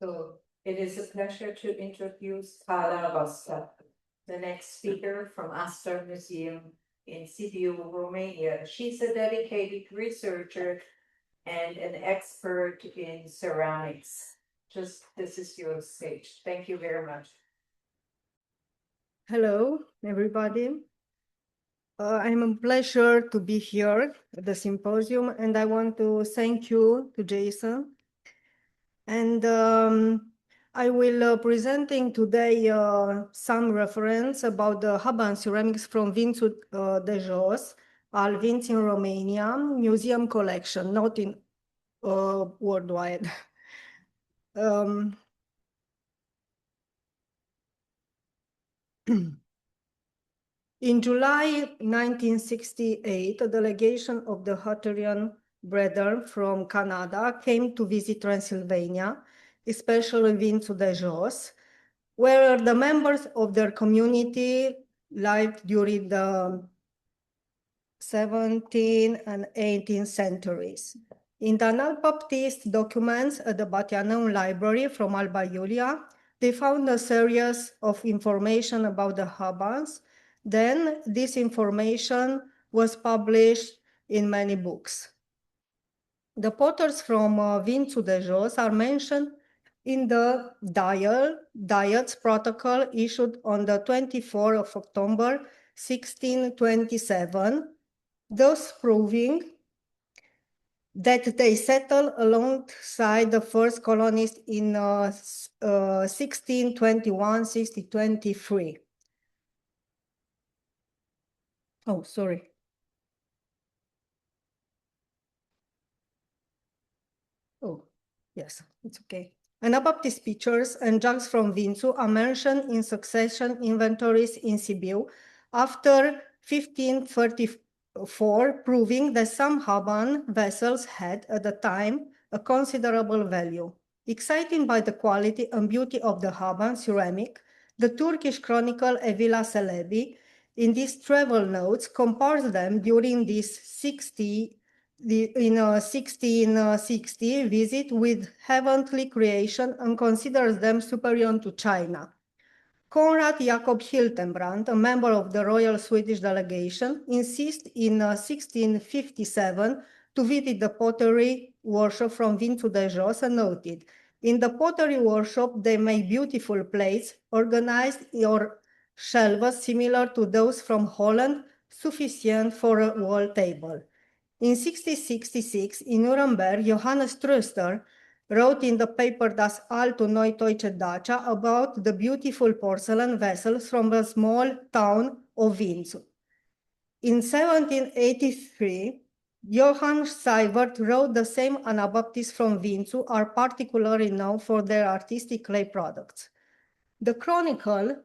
So it is a pleasure to introduce Karla Rosca, the next speaker from ASTRA Museum in Sibiu, Romania. She's a dedicated researcher and an expert in ceramics. This is your stage. Thank you very much. Hello, everybody. I'm a pleasure to be here at the symposium, and I want to thank you to Jason. And I will presenting today some reference about the Haban ceramics from Vințu de Jos, Alwinz in Romania, museum collection, not in worldwide. In July 1968, a delegation of the Hutterian brethren from Canada came to visit Transylvania, especially Vințu de Jos, where the members of their community lived during the 17th and 18th centuries. In the Anabaptist documents at the Batianeum Library from Alba Iulia, they found a series of information about the Habans. Then this information was published in many books. The potters from Vințu de Jos are mentioned in the Diet's protocol issued on the 24th of October 1627, thus proving that they settled alongside the first colonists in 1621-1623. Oh, sorry. Oh, yes, it's okay. Anabaptist pictures and jugs from Vințu are mentioned in succession inventories in Sibiu after 1534, proving that some Haban vessels had, at the time, a considerable value. Excited by the quality and beauty of the Haban ceramic, the Turkish chronicle Evila Celebi, in these travel notes, compares them during this 1660 visit with heavenly creation and considers them superior to China. Konrad Jakob Hildenbrand, a member of the Royal Swedish delegation, insists in 1657 to visit the pottery workshop from Vințu de Jos and noted, in the pottery workshop they make beautiful plates organized or shelves similar to those from Holland, sufficient for a wall table. In 1666, in Nuremberg, Johannes Tröster wrote in the paper Das Alte Neudeutsche Dacia about the beautiful porcelain vessels from the small town of Vințu. In 1783, Johann Seibert wrote the same Anabaptists from Vințu are particularly known for their artistic clay products. The Chronicle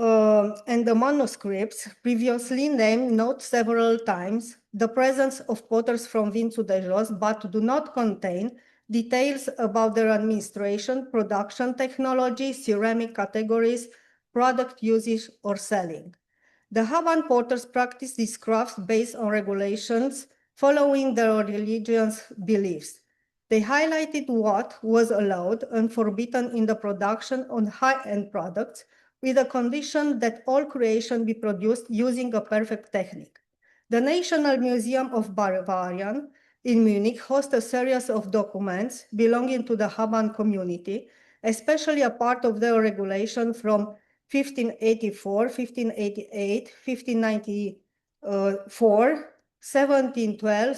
and the manuscripts previously named note several times the presence of potters from Vințu de Jos, but do not contain details about their administration, production technology, ceramic categories, product usage, or selling. The Haban potters practice these crafts based on regulations following their religious beliefs. They highlighted what was allowed and forbidden in the production of high-end products, with a condition that all creation be produced using a perfect technique. The National Museum of Bavaria in Munich hosts a series of documents belonging to the Haban community, especially a part of their regulation from 1584, 1588, 1594, 1712,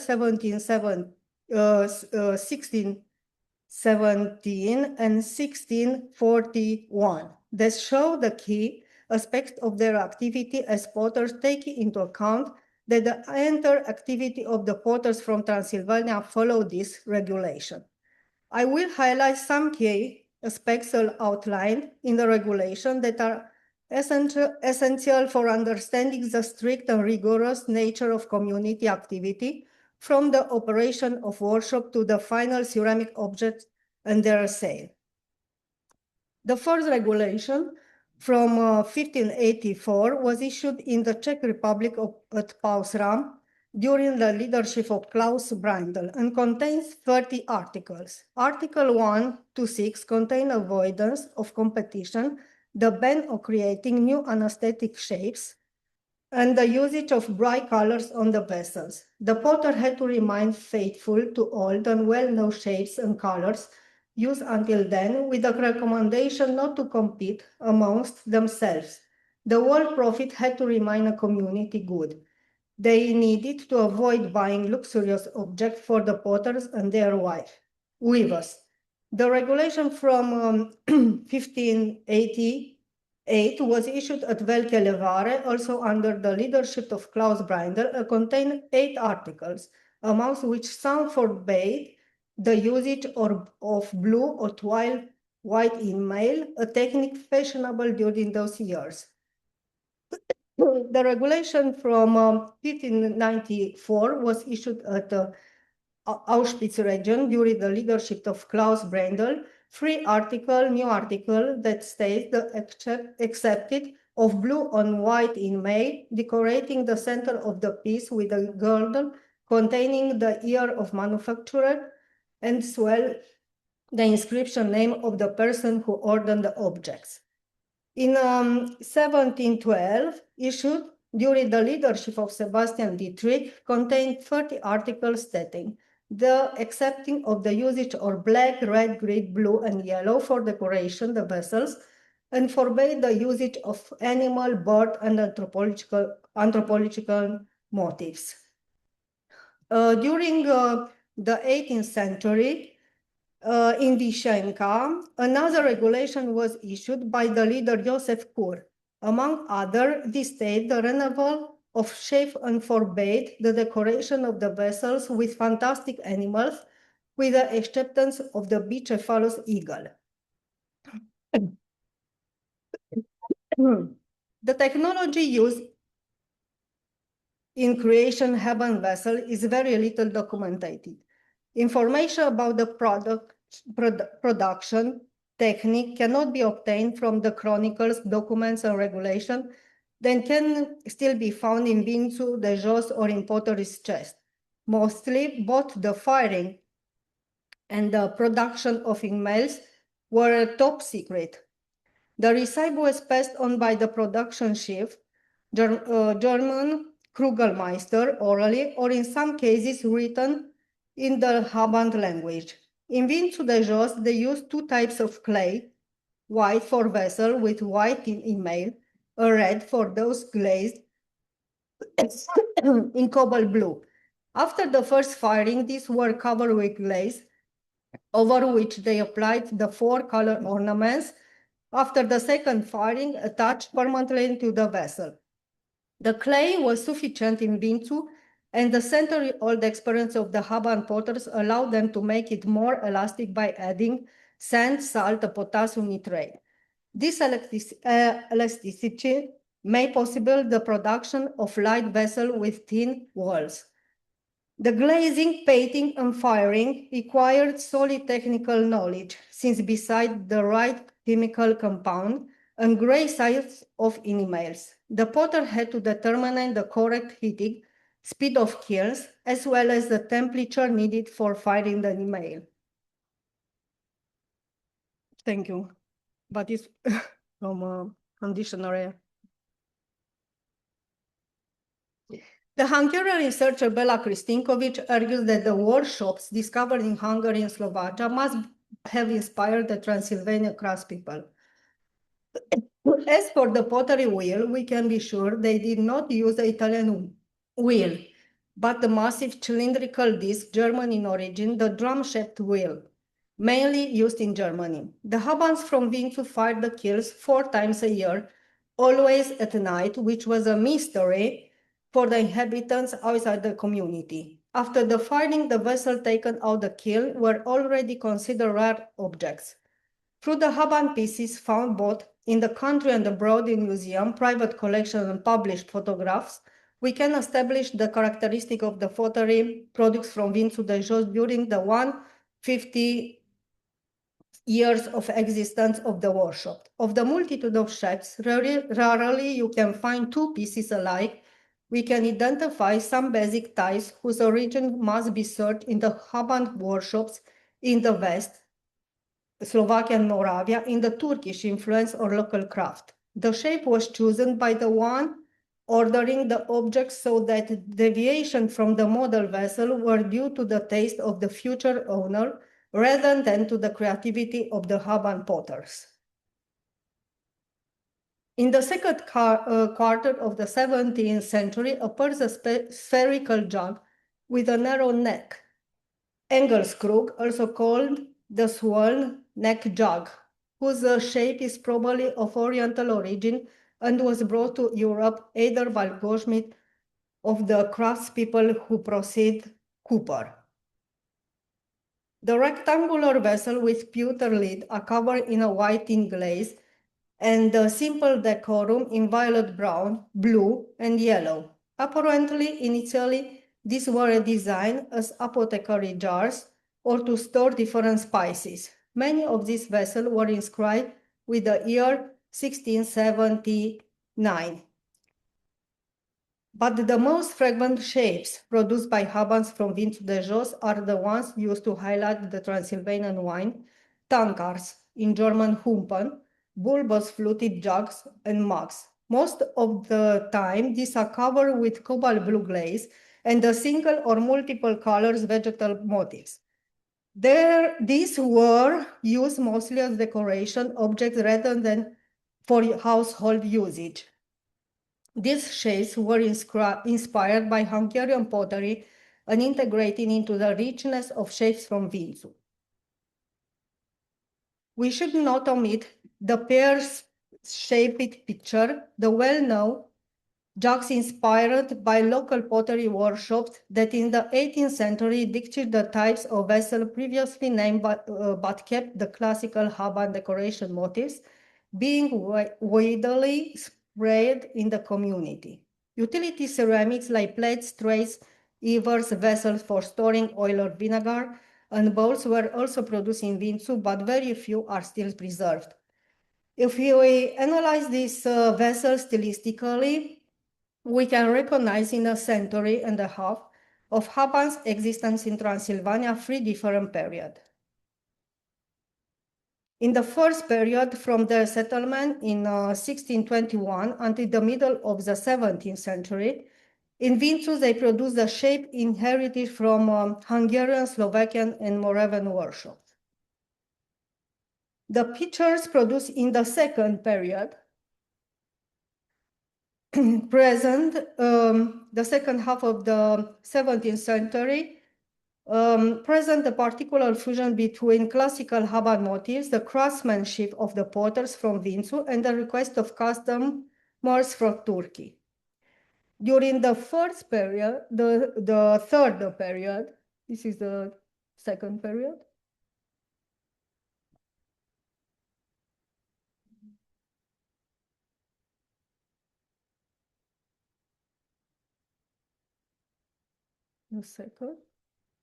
1617, and 1641. That show the key aspect of their activity as potters, taking into account that the entire activity of the potters from Transylvania follow this regulation. I will highlight some key aspects outlined in the regulation that are essential for understanding the strict and rigorous nature of community activity, from the operation of workshop to the final ceramic objects and their sale. The first regulation from 1584 was issued in the Czech Republic at Pausram during the leadership of Klaus Brandl and contains 30 articles. Article 1 to 6 contain avoidance of competition, the ban of creating new anesthetic shapes, and the usage of bright colors on the vessels. The potter had to remain faithful to old and well-known shapes and colors used until then, with a recommendation not to compete amongst themselves. The whole profit had to remain a community good. They needed to avoid buying luxurious objects for the potters and their weavers. The regulation from 1588 was issued at Velke, Levare, also under the leadership of Klaus Brandl, and contained 8 articles, amongst which some forbade the usage of blue or white enamel, a technique fashionable during those years. The regulation from 1594 was issued at Auschwitz region during the leadership of Klaus Brandl. New article that states the accepted of blue and white enamel, decorating the center of the piece with a girdle containing the year of manufacture and as well the inscription name of the person who ordered the objects. In 1712, issued during the leadership of Sebastian Dietrich, contained 30 articles stating the accepting of the usage of black, red, green, blue, and yellow for decoration the vessels, and forbade the usage of animal, bird, and anthropological motifs. During the 18th century, in Vishenka, another regulation was issued by the leader Joseph Kur. Among others, this stated the renewal of shape and forbade the decoration of the vessels with fantastic animals, with the exception of the bicephalous eagle. The technology used in creation Haban vessel is very little documented. Information about the production technique cannot be obtained from the chronicles, documents, and regulation, then can still be found in Vințu de Jos or in pottery's chest. Mostly, both the firing and the production of enamels were top secret. The recipe was passed on by the production chief, German Krugelmeister, orally, or in some cases written in the Haban language. In Vințu de Jos, they used 2 types of clay, white for vessel with white enamel, a red for those glazed in cobalt blue. After the first firing, these were covered with glaze, over which they applied the 4 color ornaments. After the second firing, attached permanently to the vessel. The clay was sufficient in Vințu, and the century-old experience of the Haban potters allowed them to make it more elastic by adding sand, salt, and potassium nitrate. This elasticity made possible the production of light vessel with thin walls. The glazing, painting, and firing required solid technical knowledge, since besides the right chemical compound and gray size of enamels, the potter had to determine the correct heating, speed of kilns, as well as the temperature needed for firing the enamel. Thank you. But it's from conditioner air. The Hungarian researcher Bela Kristinkovic argues that the workshops discovered in Hungary and Slovakia must have inspired the Transylvanian craftspeople. As for the pottery wheel, we can be sure they did not use the Italian wheel, but the massive cylindrical disc, German in origin, the drum-shaped wheel, mainly used in Germany. The Habans from Vințu fired the kilns 4 times a year, always at night, which was a mystery for the inhabitants outside the community. After the firing, the vessels taken out the kiln were already considered rare objects. Through the Haban pieces found both in the country and abroad in museum, private collection, and published photographs, we can establish the characteristic of the pottery products from Vințu de Jos during the 150 years of existence of the workshop. Of the multitude of shapes, rarely you can find 2 pieces alike, we can identify some basic types whose origin must be searched in the Haban workshops in the West, Slovakia and Moravia, in the Turkish influence or local craft. The shape was chosen by the one ordering the objects so that deviation from the model vessel were due to the taste of the future owner rather than to the creativity of the Haban potters. In the second quarter of the 17th century appears a spherical jug with a narrow neck, Engelskrug, also called the swollen neck jug, whose shape is probably of Oriental origin and was brought to Europe either by Goldschmidt of the craftspeople who precede Cooper. The rectangular vessel with pewter lid are covered in a white tin glaze and the simple decorum in violet brown, blue, and yellow. Apparently, initially, these were designed as apothecary jars or to store different spices. Many of these vessels were inscribed with the year 1679. But the most frequent shapes produced by Habans from Vințu de Jos are the ones used to highlight the Transylvanian wine, tankards, in German Humpen, bulbous fluted jugs and mugs. Most of the time, these are covered with cobalt blue glaze and a single or multiple colors vegetal motifs. These were used mostly as decoration objects rather than for household usage. These shapes were inspired by Hungarian pottery and integrated into the richness of shapes from Vințu. We should not omit the pear-shaped picture, the well-known jugs inspired by local pottery workshops that in the 18th century dictated the types of vessel previously named but kept the classical Haban decoration motifs, being widely spread in the community. Utility ceramics like plates, trays, ivers, vessels for storing oil or vinegar, and bowls were also produced in Vințu, but very few are still preserved. If we analyze these vessels stylistically, we can recognize in a century and a half of Haban's existence in Transylvania 3 different periods. In the first period, from the settlement in 1621 until the middle of the 17th century, in Vințu they produced a shape inherited from Hungarian, Slovakian, and Moravian workshops. The pictures produced in the second period present the second half of the 17th century, present a particular fusion between classical Haban motifs, the craftsmanship of the potters from Vințu, and the request of customers from Turkey. During the first period, the third period, this is the second period,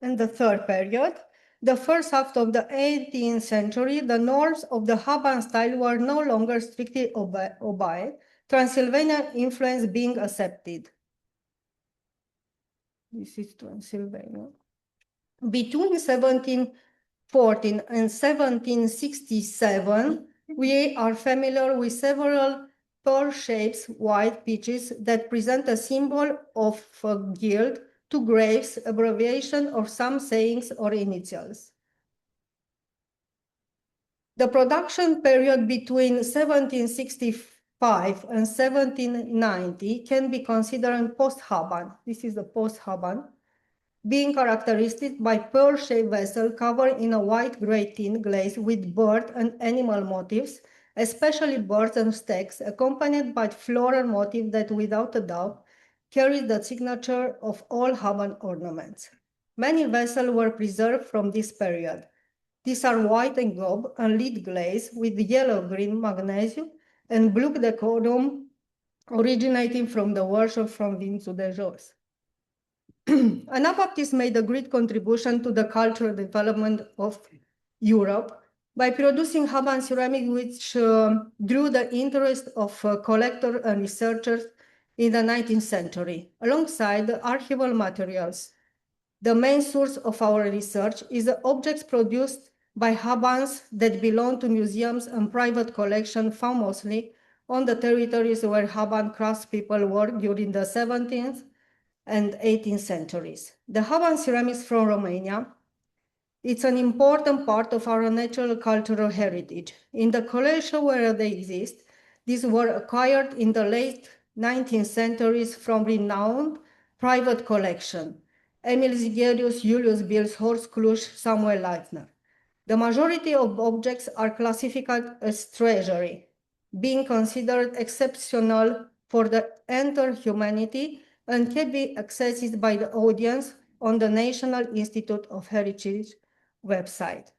and the third period, the first half of the 18th century, the norms of the Haban style were no longer strictly obeyed, Transylvanian influence being accepted. This is Transylvania. Between 1714 and 1767, we are familiar with several pearl shapes, white pitches that present a symbol of a guild, two graves, abbreviation of some sayings or initials. The production period between 1765 and 1790 can be considered post-Haban. This is the post-Haban, being characteristic by pearl-shaped vessel covered in a white gray tin glaze with bird and animal motifs, especially birds and stacks, accompanied by floral motif that without a doubt carried the signature of all Haban ornaments. Many vessels were preserved from this period. These are white and gold and lead glaze with yellow-green magnesium and blue decorum originating from the workshop from Vințu de Jos. Anabaptist made a great contribution to the cultural development of Europe by producing Haban ceramic, which drew the interest of collectors and researchers in the 19th century, alongside the archival materials. The main source of our research is the objects produced by Habans that belong to museums and private collections, found mostly on the territories where Haban craftspeople worked during the 17th and 18th centuries. The Haban ceramics from Romania, it's an important part of our natural cultural heritage. In the collection where they exist, these were acquired in the late 19th centuries from renowned private collection. Emil Zigerius, Julius Biels, Horst Klusch, Samuel Leitner. The majority of objects are classified as treasury, being considered exceptional for the entire humanity and can be accessed by the audience on the National Institute of Heritage website.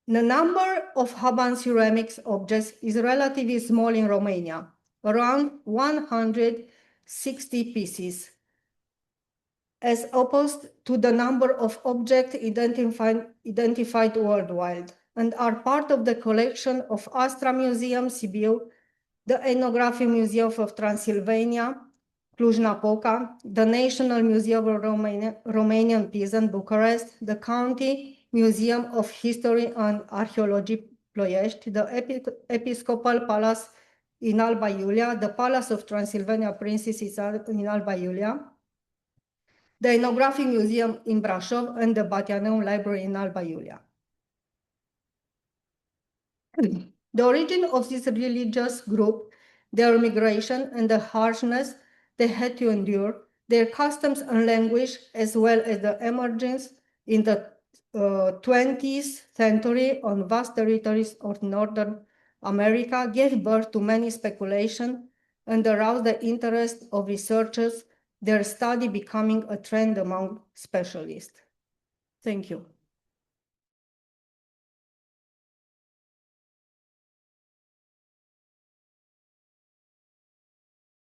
The number of Haban ceramics objects is relatively small in Romania, around 160 pieces, as opposed to the number of objects identified worldwide, and are part of the collection of ASTRA Museum, Sibiu, the Ethnography Museum of Transylvania, Cluj-Napoca, the National Museum of Romanian Peasant, Bucharest, the County Museum of History and Archaeology, Ploiești, the Episcopal Palace in Alba Iulia, the Palace of Transylvania Princesses in Alba Iulia, the Ethnography Museum in Brașov, and the Batianeum Library in Alba Iulia. The origin of this religious group, their migration and the harshness they had to endure, their customs and language, as well as the emergence in the 20th century on vast territories of Northern America, gave birth to many speculation and aroused the interest of researchers, their study becoming a trend among specialists. Thank you.